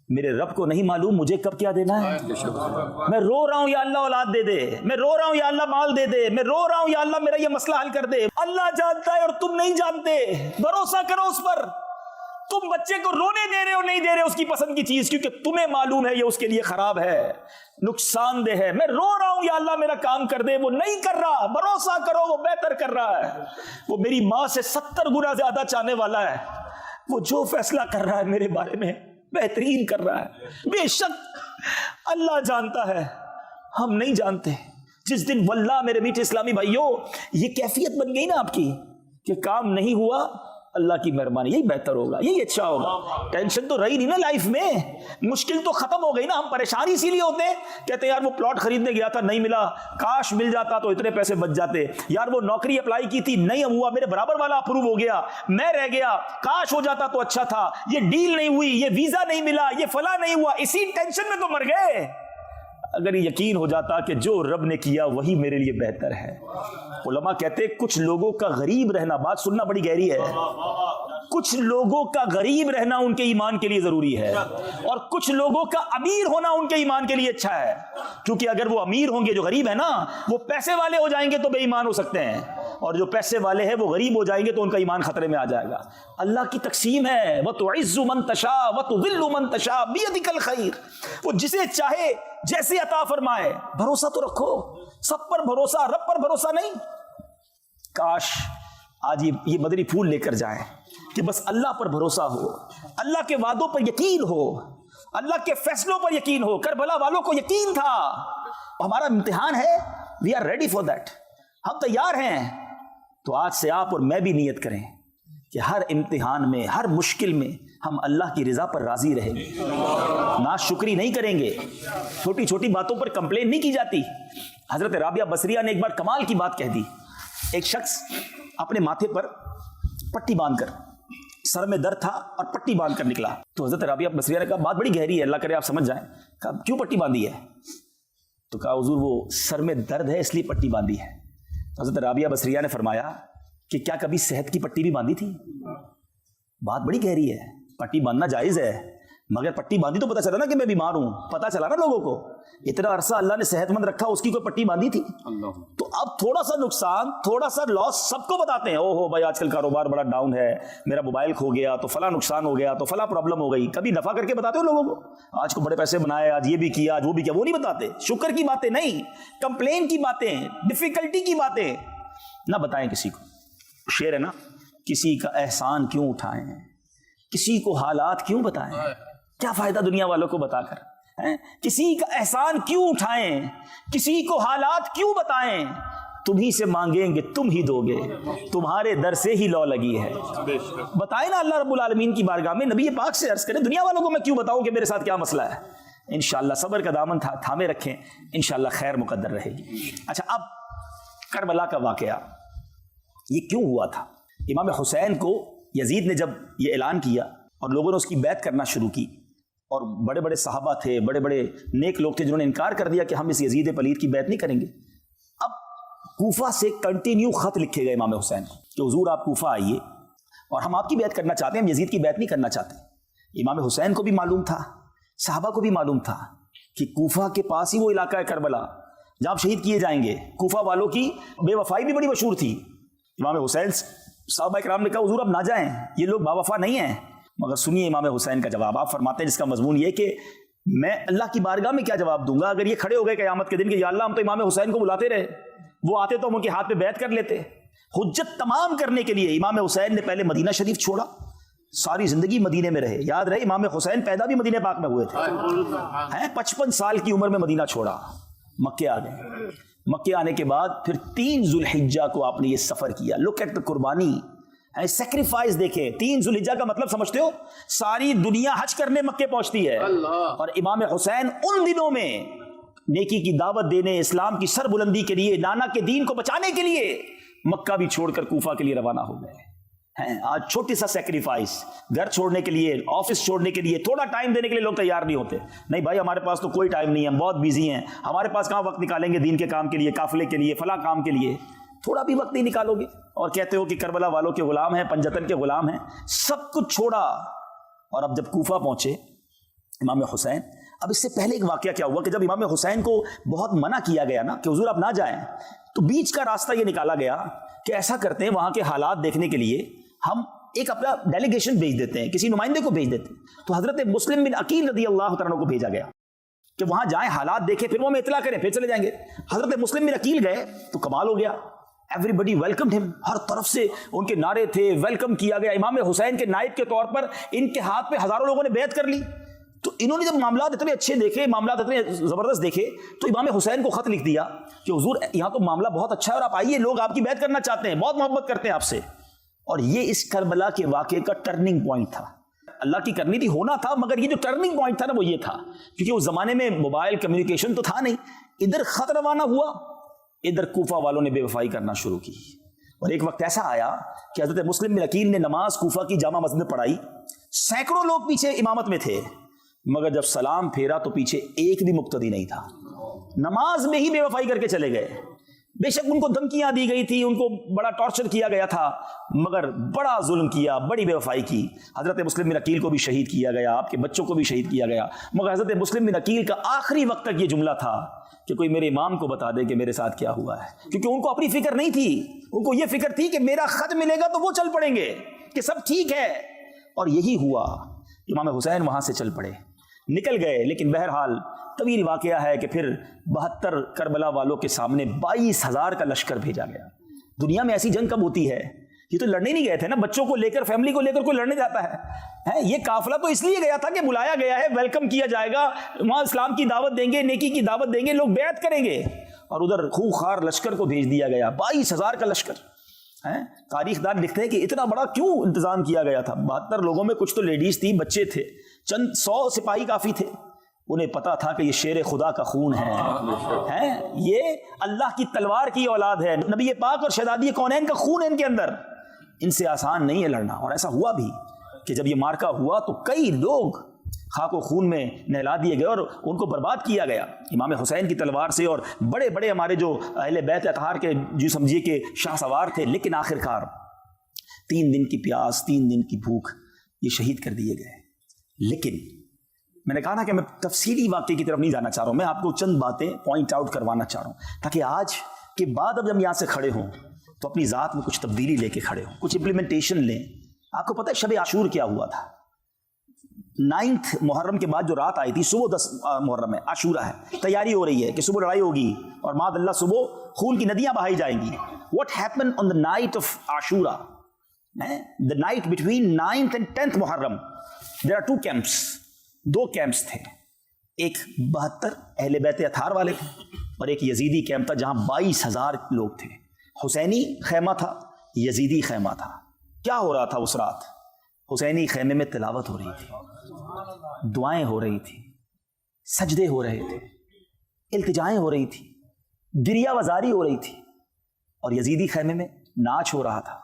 [SPEAKER 1] میرے رب کو نہیں معلوم مجھے کب کیا دینا ہے. میں رو رہا ہوں یا اللہ اولاد دے دے, میں رو رہا ہوں یا اللہ مال دے دے, میں رو رہا ہوں یا اللہ میرا یہ مسئلہ حل کر دے. اللہ جانتا ہے اور تم نہیں جانتے. بھروسہ کرو اس پر. تم بچے کو رونے دے رہے ہو نہیں دے رہے اس کی پسند کی چیز, کیونکہ تمہیں معلوم ہے یہ اس کے لیے خراب ہے, نقصان دہ ہے. میں رو رہا ہوں یا اللہ میرا کام کر دے, وہ نہیں کر رہا. بھروسہ کرو وہ بہتر کر رہا ہے. وہ میری ماں سے 70 گنا زیادہ چاہنے والا ہے. وہ جو فیصلہ کر رہا ہے میرے بارے میں بہترین کر رہا ہے. بے شک اللہ جانتا ہے, ہم نہیں جانتے. جس دن واللہ میرے میٹھے اسلامی بھائیوں یہ کیفیت بن گئی نا آپ کی کہ کام نہیں ہوا, اللہ کی مہربانی, یہی بہتر ہوگا, یہی اچھا ہوگا. ٹینشن تو رہی نہیں نا لائف میں, مشکل تو ختم ہو گئی نا. ہم پریشان اسی لیے ہوتے ہیں, کہتے ہیں یار وہ پلاٹ خریدنے گیا تھا نہیں ملا, کاش مل جاتا تو اتنے پیسے بچ جاتے. یار وہ نوکری اپلائی کی تھی نہیں ہوا, میرے برابر والا اپروو ہو گیا, میں رہ گیا, کاش ہو جاتا تو اچھا تھا. یہ ڈیل نہیں ہوئی, یہ ویزا نہیں ملا, یہ فلاں نہیں ہوا, اسی ٹینشن میں تو مر گئے. اگر یقین ہو جاتا کہ جو رب نے کیا وہی میرے لیے بہتر ہے. علماء کہتے ہیں کچھ لوگوں کا غریب رہنا, بات سننا بڑی گہری ہے, کچھ لوگوں کا غریب رہنا ان کے ایمان کے لیے ضروری ہے, اور کچھ لوگوں کا امیر ہونا ان کے ایمان کے لیے اچھا ہے. کیونکہ اگر وہ امیر ہوں گے, جو غریب ہے نا وہ پیسے والے ہو جائیں گے تو بے ایمان ہو سکتے ہیں, اور جو پیسے والے ہیں وہ غریب ہو جائیں گے تو ان کا ایمان خطرے میں آ جائے گا. اللہ کی تقسیم ہے, وَتُعِزُّ مَن تَشَاءُ وَتُذِلُّ مَن تَشَاءُ بِيَدِكَ الْخَيْرُ. وہ جسے چاہے جیسے عطا فرمائے. بھروسہ تو رکھو, سب پر بھروسہ, رب پر بھروسہ نہیں. کاش آج یہ مدنی پھول لے کر جائیں کہ بس اللہ پر بھروسہ ہو, اللہ کے وعدوں پر یقین ہو, اللہ کے فیصلوں پر یقین ہو. کربلا والوں کو یقین تھا. ہمارا امتحان ہے, we are ready for that, ہم تیار ہیں. تو آج سے آپ اور میں بھی نیت کریں کہ ہر امتحان میں, ہر مشکل میں ہم اللہ کی رضا پر راضی رہیں گے, ناشکری نہیں کریں گے. چھوٹی چھوٹی باتوں پر کمپلین نہیں کی جاتی. حضرت رابعہ بصریہ نے ایک بار کمال کی بات کہہ دی. ایک شخص اپنے ماتھے پر پٹی باندھ کر, سر میں درد تھا اور پٹی باندھ کر نکلا. تو حضرت رابعہ بصریہ نے کہا بات بڑی گہری ہے, اللہ کرے آپ سمجھ جائیں. کہا کیوں پٹی باندھی ہے؟ تو کہا حضور وہ سر میں درد ہے اس لیے پٹی باندھی ہے. تو حضرت رابعہ بصریہ نے فرمایا کہ کیا کبھی صحت کی پٹی بھی باندھی تھی؟ بات بڑی گہری ہے. پٹی باندھنا جائز ہے, مگر پٹی باندھی تو پتا چلا نا کہ میں بیمار ہوں, پتا چلا نا لوگوں کو. اتنا عرصہ اللہ نے صحت مند رکھا, اس کی کوئی پٹی باندھی تھی؟ تو اب تھوڑا سا نقصان, تھوڑا سا لاس سب کو بتاتے ہیں. او ہو بھائی آج کل کاروبار بڑا ڈاؤن ہے, میرا موبائل کھو گیا تو فلاں نقصان ہو گیا, تو فلاں پرابلم ہو گئی. کبھی نفع کر کے بتاتے ہو لوگوں کو, آج کو بڑے پیسے بنائے, آج یہ بھی کیا, آج وہ بھی کیا, وہ نہیں بتاتے. شکر کی باتیں نہیں, کمپلین کی باتیں, ڈیفیکلٹی کی باتیں نہ بتائیں کسی کو. شعر ہے نا, کسی کا احسان کیوں اٹھائیں, کسی کو حالات کیوں بتائیں, کیا فائدہ دنیا والوں کو بتا کر. کسی کا احسان کیوں اٹھائیں, کسی کو حالات کیوں بتائیں, تمہیں سے مانگیں گے تم ہی دو گے, تمہارے در سے ہی لو لگی ہے. بتائیں نا اللہ رب العالمین کی بارگاہ میں, نبی پاک سے عرض کریں دنیا والوں کو میں کیوں بتاؤں کہ میرے ساتھ کیا مسئلہ ہے. انشاءاللہ صبر کا دامن تھامے رکھیں, انشاءاللہ خیر مقدر رہے گی. اچھا, اب کربلا کا واقعہ یہ کیوں ہوا تھا؟ امام حسین کو یزید نے جب یہ اعلان کیا اور لوگوں نے اس کی بیعت کرنا شروع کی, اور بڑے بڑے صحابہ تھے, بڑے بڑے نیک لوگ تھے جنہوں نے انکار کر دیا کہ ہم اس یزید پلید کی بیعت نہیں کریں گے. اب کوفہ سے کنٹینیو خط لکھے گئے امام حسین کو کہ حضور آپ کوفہ آئیے اور ہم آپ کی بیعت کرنا چاہتے ہیں, ہم یزید کی بیعت نہیں کرنا چاہتے. امام حسین کو بھی معلوم تھا, صحابہ کو بھی معلوم تھا کہ کوفہ کے پاس ہی وہ علاقہ ہے کربلا جہاں آپ شہید کیے جائیں گے. کوفہ والوں کی بے وفائی بھی بڑی مشہور تھی. امام حسین صحابہ کرام نے کہا حضور اب نہ جائیں, یہ لوگ باوفا نہیں ہیں. مگر سنیے امام حسین کا جواب. آپ فرماتے ہیں جس کا مضمون یہ کہ میں اللہ کی بارگاہ میں کیا جواب دوں گا اگر یہ کھڑے ہو گئے قیامت کے دن کہ یا اللہ ہم تو امام حسین کو بلاتے رہے, وہ آتے تو ہم ان کے ہاتھ پہ بیعت کر لیتے. حجت تمام کرنے کے لیے امام حسین نے پہلے مدینہ شریف چھوڑا, ساری زندگی مدینے میں رہے. یاد رہے امام حسین پیدا بھی مدینہ پاک میں ہوئے تھے, 55 سال کی عمر میں مدینہ چھوڑا, مکے آ گئے. مکے آنے کے بعد پھر 3 ذوالحجہ کو آپ نے یہ سفر کیا. لک ایٹ دا قربانی, سیکریفائس دیکھیں. 3 ذوالحجہ کا مطلب سمجھتے ہو, ساری دنیا حج کرنے مکے پہنچتی ہے, اور امام حسین ان دنوں میں نیکی کی دعوت دینے, اسلام کی سر بلندی کے لیے, نانا کے دین کو بچانے کے لیے مکہ بھی چھوڑ کر کوفہ کے لیے روانہ ہو گئے ہیں. آج چھوٹی سا سیکریفائس, گھر چھوڑنے کے لیے, آفس چھوڑنے کے لیے, تھوڑا ٹائم دینے کے لیے لوگ تیار نہیں ہوتے. نہیں بھائی ہمارے پاس تو کوئی ٹائم نہیں ہے, ہم بہت بیزی ہیں, ہمارے پاس کہاں وقت نکالیں گے دین کے کام کے لیے, قافلے کے لیے, فلاں کام کے لیے. تھوڑا بھی وقت نہیں نکالو گے اور کہتے ہو کہ کربلا والوں کے غلام ہیں, پنجتن کے غلام ہیں. سب کچھ چھوڑا, اور اب جب کوفہ پہنچے امام حسین. اب اس سے پہلے ایک واقعہ کیا ہوا کہ جب امام حسین کو بہت منع کیا گیا نا کہ حضور آپ نہ جائیں, تو بیچ کا راستہ یہ نکالا گیا کہ ایسا کرتے ہیں وہاں کے حالات دیکھنے کے لیے ہم ایک اپنا ڈیلیگیشن بھیج دیتے ہیں, کسی نمائندے کو بھیج دیتے ہیں. تو حضرت مسلم بن عقیل رضی اللہ تعالیٰ کو بھیجا گیا کہ وہاں جائیں, حالات دیکھیں, پھر وہ ہمیں اطلاع کریں, پھر چلے جائیں گے. حضرت مسلم بن عقیل گئے تو کمال ہو گیا. ایوری بڈی ویلکمڈ ہم, ہر طرف سے ان کے نعرے تھے, ویلکم کیا گیا. امام حسین کے نائب کے طور پر ان کے ہاتھ پہ ہزاروں لوگوں نے بیعت کر لی. تو انہوں نے جب معاملات اتنے اچھے دیکھے, معاملات اتنے زبردست دیکھے, تو امام حسین کو خط لکھ دیا کہ حضور یہاں تو معاملہ بہت اچھا ہے اور آپ آئیے, لوگ آپ کی بیعت کرنا چاہتے ہیں, بہت محبت کرتے ہیں آپ سے. اور یہ اس کربلا کے واقعے کا ٹرننگ پوائنٹ تھا. اللہ کی کرنی تھی, ہونا تھا, مگر یہ جو ٹرننگ پوائنٹ تھا نا وہ یہ تھا کیونکہ اس زمانے میں موبائل کمیونیکیشن تو تھا نہیں. ادھر خط روانہ ہوا, ادھر کوفہ والوں نے بے وفائی کرنا شروع کی. اور ایک وقت ایسا آیا کہ حضرت مسلم بن عقیل نے نماز کوفہ کی جامع مسجد میں پڑھائی, سینکڑوں لوگ پیچھے امامت میں تھے, مگر جب سلام پھیرا تو پیچھے ایک بھی مقتدی نہیں تھا. نماز میں ہی بے وفائی کر کے چلے گئے. بے شک ان کو دھمکیاں دی گئی تھی, ان کو بڑا ٹارچر کیا گیا تھا, مگر بڑا ظلم کیا, بڑی بے وفائی کی. حضرت مسلم بن عقیل کو بھی شہید کیا گیا, آپ کے بچوں کو بھی شہید کیا گیا. مگر حضرت مسلم بن عقیل کا آخری وقت تک یہ جملہ تھا کہ کوئی میرے امام کو بتا دے کہ میرے ساتھ کیا ہوا ہے, کیونکہ ان کو اپنی فکر نہیں تھی. ان کو یہ فکر تھی کہ میرا خط ملے گا تو وہ چل پڑیں گے کہ سب ٹھیک ہے. اور یہی ہوا. امام حسین وہاں سے چل پڑے, نکل گئے. لیکن بہرحال طویل واقعہ ہے کہ پھر 72 کربلا والوں کے سامنے 22,000 کا لشکر بھیجا گیا. دنیا میں ایسی جنگ کب ہوتی ہے؟ یہ تو لڑنے نہیں گئے تھے نا, بچوں کو لے کر, فیملی کو لے کر کوئی لڑنے جاتا ہے؟ یہ قافلہ تو اس لیے گیا تھا کہ بلایا گیا ہے, ویلکم کیا جائے گا, وہاں اسلام کی دعوت دیں گے, نیکی کی دعوت دیں گے, لوگ بیعت کریں گے. اور ادھر خوخار لشکر کو بھیج دیا گیا, 22,000 کا لشکر. تاریخ دان لکھتے ہیں کہ اتنا بڑا کیوں انتظام کیا گیا تھا. 72 لوگوں میں کچھ تو لیڈیز تھی, بچے تھے, چند 100 سپاہی کافی تھے. انہیں پتا تھا کہ یہ شیر خدا کا خون ہے, یہ اللہ کی تلوار کی اولاد ہے, نبی پاک اور شہزادی کونین کا خون ہے ان کے اندر, ان سے آسان نہیں ہے لڑنا. اور ایسا ہوا بھی کہ جب یہ مارکا ہوا تو کئی لوگ خاک و خون میں نہلا دیے گئے اور ان کو برباد کیا گیا امام حسین کی تلوار سے. اور بڑے بڑے ہمارے جو اہل بیت اطہار کے جو سمجھیے کہ شاہ سوار تھے, لیکن آخرکار 3 دن کی پیاس, 3 دن کی بھوک, یہ شہید کر دیے گئے. لیکن میں نے کہا نا کہ میں تفصیلی واقعے کی طرف نہیں جانا چاہ رہا ہوں, میں آپ کو چند باتیں پوائنٹ آؤٹ کروانا چاہ رہا ہوں تاکہ آج کے بعد اب جب یہاں سے کھڑے ہوں تو اپنی ذات میں کچھ تبدیلی لے کے کھڑے ہوں, کچھ امپلیمنٹیشن لیں. آپ کو پتہ ہے شب عاشور کیا ہوا تھا؟ 9 محرم کے بعد جو رات آئی تھی, صبح 10 محرم ہے, عاشورہ ہے, تیاری ہو رہی ہے کہ صبح لڑائی ہوگی اور معاذ اللہ صبح خون کی ندیاں بہائی جائیں گی. What happened on the night of Ashura? The night between 9th and 10th Muharram, there are 2 camps. 2 camps تھے, ایک 72 اہل بیت اطہار والے تھے اور ایک یزیدی کیمپ تھا جہاں 22,000 لوگ تھے. حسینی خیمہ تھا, یزیدی خیمہ تھا. کیا ہو رہا تھا اس رات؟ حسینی خیمے میں تلاوت ہو رہی تھی, دعائیں ہو رہی تھی, سجدے ہو رہے تھے, التجائیں ہو رہی تھی, دریا وزاری ہو رہی تھی. اور یزیدی خیمے میں ناچ ہو رہا تھا,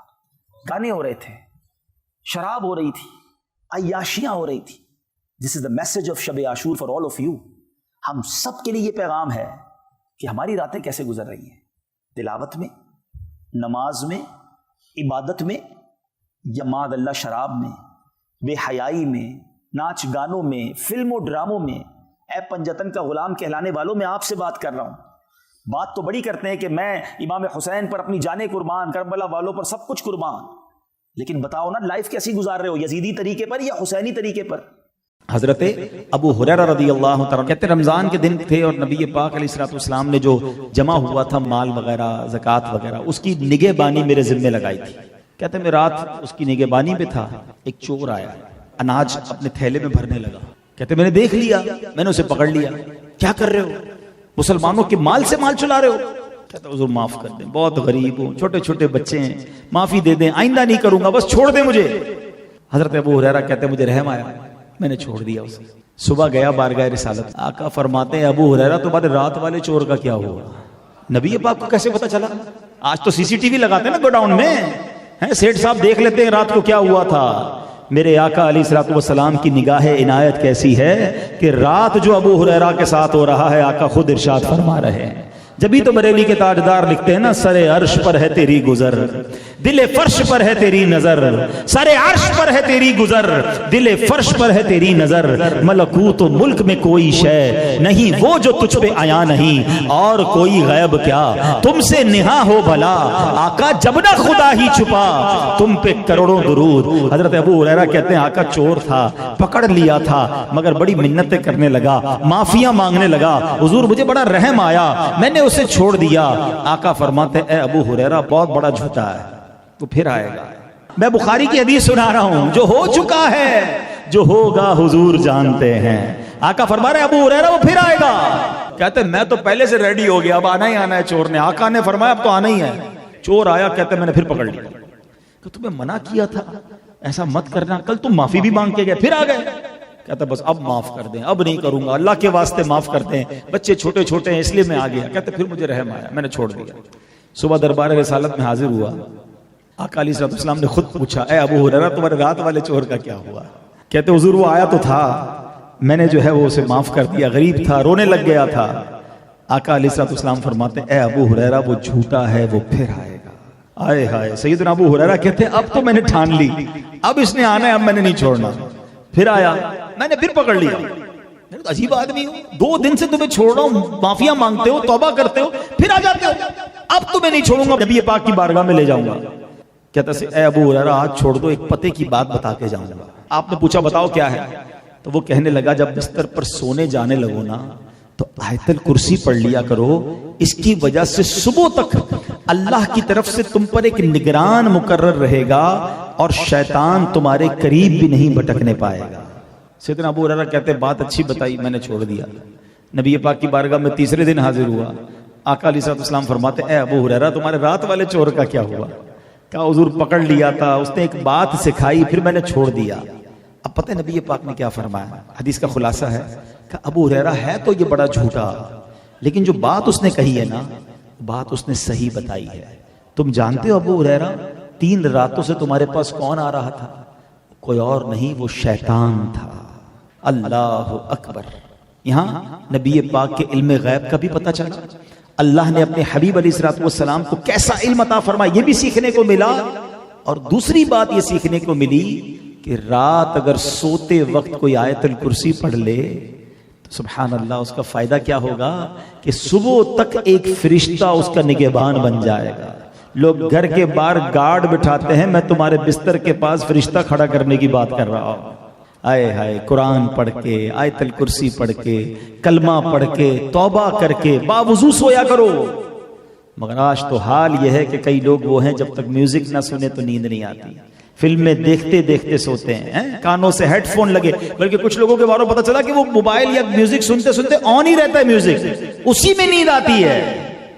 [SPEAKER 1] گانے ہو رہے تھے, شراب ہو رہی تھی, عیاشیاں ہو رہی تھی. This is the message of شب عاشور for all of you. ہم سب کے لیے یہ پیغام ہے کہ ہماری راتیں کیسے گزر رہی ہیں, تلاوت میں, نماز میں, عبادت میں, یا معاذ اللہ شراب میں, بے حیائی میں, ناچ گانوں میں, فلموں ڈراموں میں. اے پنجتن کا غلام کہلانے والوں, میں آپ سے بات کر رہا ہوں. بات تو بڑی کرتے ہیں کہ میں امام حسین پر اپنی جانیں قربان, کربلا والوں پر سب کچھ قربان, لیکن بتاؤ نا لائف کیسی گزار رہے ہو, یزیدی طریقے پر یا حسینی طریقے پر؟
[SPEAKER 2] حضرت ابو ہریرہ رضی اللہ تعالیٰ کہتے رمضان کے دن تھے اور نبی پاک علیہ الصلوۃ والسلام نے جو جمع ہوا تھا مال وغیرہ, زکوٰۃ وغیرہ, اس کی نگہبانی میرے ذمہ لگائی تھی. کہتے میں رات اس کی نگہبانی پہ تھا, ایک چور آیا, اناج اپنے تھیلے میں بھرنے لگا. کہتے میں نے دیکھ لیا, میں نے اسے پکڑ لیا. کیا کر رہے ہو؟ مسلمانوں کے مال سے مال چلا رہے ہو. کہتا حضور معاف کر دیں, بہت غریب ہوں, چھوٹے چھوٹے بچے ہیں, معافی دے دیں, آئندہ نہیں کروں گا, بس چھوڑ دیں مجھے. حضرت ابو ہریرہ کہتے مجھے رحم آیا, میں نے چھوڑ دیا اسے. صبح گیا بارگاہ رسالت, آقا فرماتے ہیں ابو ہریرہ تمہارے رات والے چور کا کیا ہوا؟ نبی پاک کو کیسے پتا چلا؟ آج تو سی سی ٹی وی لگاتے ہیں نا گوڈاؤن میں, سیٹ صاحب دیکھ لیتے ہیں رات کو کیا ہوا تھا. میرے آقا علیہ الصلوۃ والسلام کی نگاہ عنایت کیسی ہے کہ رات جو ابو ہریرہ کے ساتھ ہو رہا ہے آقا خود ارشاد فرما رہے ہیں. جبھی تو بریلی کے تاجدار لکھتے ہیں نا, سر عرش پر ہے تیری گزر, دل فرش پر ہے تیری نظر، سر عرش پر ہے تیری گزر، دل فرش پر ہے تیری نظر، ملکوت و ملک میں کوئی شے نہیں وہ جو تجھ پہ آیا نہیں، اور کوئی غیب کیا تم سے نہا ہو بھلا، آقا جب نہ خدا ہی چھپا تم پہ کروڑوں درود۔ حضرت ابو ہریرہ کہتے ہیں آقا چور تھا، پکڑ لیا تھا، مگر بڑی منتیں کرنے لگا، معافیاں مانگنے لگا، حضور مجھے بڑا رحم آیا، میں نے اسے چھوڑ دیا۔ آقا فرماتے اے ابو ہریرہ بہت بڑا جھوٹا ہے، وہ پھر آئے گا۔ میں بخاری کی حدیث سنا رہا ہوں، جو ہو چکا ہے جو ہوگا حضور جانتے ہیں۔ آقا فرما رہے ابو ہریرہ وہ پھر آئے گا۔ کہتے ہیں میں تو پہلے سے ریڈی ہو گیا، اب آنا ہی آنا ہے چور نے۔ آقا نے فرمایا اب تو آنا ہی ہے۔ چور آیا، کہتے ہیں میں نے پھر پکڑ لیا، کہ تمہیں منع کیا تھا ایسا مت کرنا، کل تم معافی بھی مانگ کے گئے پھر آ گئے۔ کہتا بس اب معاف کر دیں، اب نہیں کروں گا، اللہ کے واسطے معاف کر دیں، بچے چھوٹے چھوٹے ہیں اس لیے میں آ گیا۔ کہتے پھر مجھے رحم آیا، میں نے چھوڑ دیا۔ صبح دربار رسالت میں حاضر ہوا، آقا علیہ الصلوۃ والسلام نے خود پوچھا اے ابو ہریرہ تمہارے رات والے چور کا کیا ہوا؟ کہتے حضور وہ آیا تو تھا، میں نے جو ہے وہ اسے معاف کر دیا، غریب تھا، رونے لگ گیا تھا۔ آقا علیہ الصلوۃ والسلام فرماتے اے ابو ہریرہ وہ جھوٹا ہے، وہ پھر آئے گا۔ آئے ہائے، سیدنا ابو ہریرہ کہتے ہیں اب تو میں نے ٹھان لی، اب اس نے آنا ہے، اب میں نے نہیں چھوڑنا۔ پھر آیا، میں نے پھر پکڑ لیا۔ عجیب آدمی ہو، 2 دن سے تمہیں چھوڑ رہا ہوں، معافیاں مانگتے ہو، توبہ کرتے ہو، پھر آ جاتے ہو، اب تمہیں نہیں چھوڑوں گا، نبی پاک کی بارگاہ میں لے جاؤں گا۔ کہتا اے ابو ہریرہ آج چھوڑ دو، ایک پتے کی بات بتا کے جاؤں گا۔ آپ نے پوچھا بتاؤ کیا ہے؟ تو وہ کہنے لگا جب بستر پر سونے جانے لگو نا تو آیت الکرسی پڑھ لیا کرو، اس کی وجہ سے صبح تک اللہ کی طرف سے تم پر ایک نگران مقرر رہے گا اور شیطان تمہارے قریب بھی نہیں بھٹکنے پائے گا۔ سیدنا ابو ہریرہ کہتے بات اچھی بتائی، میں نے چھوڑ دیا۔ نبی پاک کی بارگاہ میں تیسرے دن حاضر ہوا، آقا علیہ السلام فرماتے اے ابو ہریرہ تمہارے رات والے چور کا کیا ہوا؟ کہا حضور پکڑ لیا تھا، اس نے ایک بات سکھائی، پھر میں نے چھوڑ دیا۔ اب پتہ ہے نبی پاک نے کیا فرمایا؟ حدیث کا خلاصہ ہے کہ ابو ہریرہ ہے تو یہ بڑا جھوٹا، لیکن جو بات اس نے کہی ہے نا، بات اس نے صحیح بتائی ہے۔ تم جانتے ہو ابو ہریرہ 3 راتوں سے تمہارے پاس کون آ رہا تھا؟ کوئی اور نہیں، وہ شیطان تھا۔ اللہ اکبر۔ یہاں نبی پاک کے علم غیب کا بھی پتہ چلا، اللہ نے اپنے حبیب علیہ الصلوۃ والسلام کو کیسا علم عطا فرمایا یہ بھی سیکھنے کو ملا۔ اور دوسری بات یہ سیکھنے کو ملی کہ رات اگر سوتے وقت کوئی آیت الکرسی پڑھ لے تو سبحان اللہ اس کا فائدہ کیا ہوگا کہ صبح تک ایک فرشتہ اس کا نگہبان بن جائے گا۔ لوگ گھر کے باہر گارڈ بٹھاتے ہیں، میں تمہارے بستر کے پاس فرشتہ کھڑا کرنے کی بات کر رہا ہوں۔ آئے ہائے، قرآن پڑھ کے، آیت الکرسی پڑھ کے، کلمہ پڑھ کے، توبہ کر کے باوضو سویا کرو۔ مگر آج تو حال یہ ہے کہ کئی لوگ وہ ہیں جب تک میوزک نہ سنے تو نیند نہیں آتی، فلمیں دیکھتے دیکھتے سوتے ہیں، کانوں سے ہیڈ فون لگے، بلکہ کچھ لوگوں کے بارے میں پتہ چلا کہ وہ موبائل یا میوزک سنتے سنتے آن ہی رہتا ہے میوزک، اسی میں نیند آتی ہے۔